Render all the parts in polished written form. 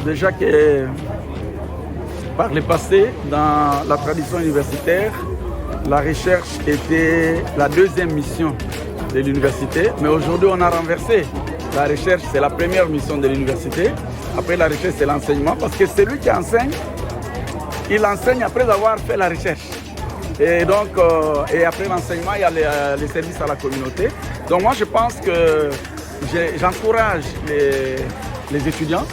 déjà que par le passé, dans la tradition universitaire, la recherche était la deuxième mission de l'université, mais aujourd'hui on a renversé. La recherche, c'est la première mission de l'université. Après la recherche, c'est l'enseignement, parce que celui qui enseigne, il enseigne après avoir fait la recherche. Et donc, et après l'enseignement, il y a les services à la communauté. Donc moi, je pense que j'encourage les étudiants,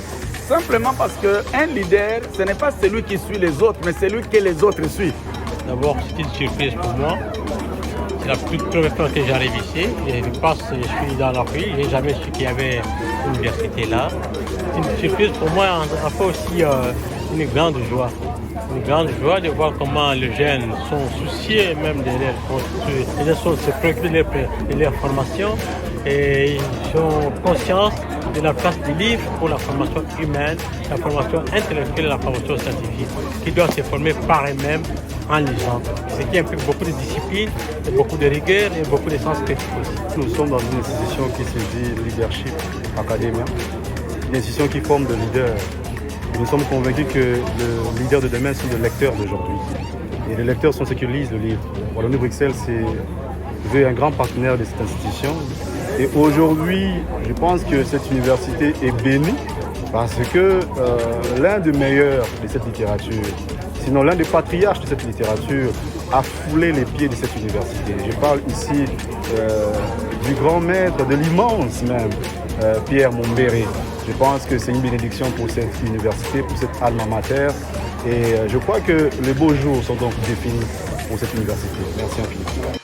simplement parce qu'un leader, ce n'est pas celui qui suit les autres, mais celui que les autres suivent. D'abord, c'est une surprise pour moi. C'est la première fois que j'arrive ici. Et je pense que je suis dans la rue. Je n'ai jamais su qu'il y avait une université là. C'est une surprise pour moi, en fait aussi une grande joie. Une grande joie de voir comment les jeunes sont souciés même de leur se préoccupent de leur formation et ils ont conscience de la place du livre pour la formation humaine, la formation intellectuelle et la formation scientifique, qui doivent se former par eux-mêmes en lisant. Ce qui implique beaucoup de discipline, beaucoup de rigueur et beaucoup de sens critique aussi. Nous sommes dans une institution qui se dit Leadership Academia, une institution qui forme de leaders. Et nous sommes convaincus que le leader de demain sont les lecteurs d'aujourd'hui. Et les lecteurs sont ceux qui lisent le livre. Wallonie-Bruxelles, c'est un grand partenaire de cette institution. Et aujourd'hui, je pense que cette université est bénie parce que l'un des meilleurs de cette littérature, sinon l'un des patriarches de cette littérature, a foulé les pieds de cette université. Je parle ici du grand maître, de l'immense même, Pierre Mumbere. Je pense que c'est une bénédiction pour cette université, pour cette alma mater. Et je crois que les beaux jours sont donc définis pour cette université. Merci infiniment.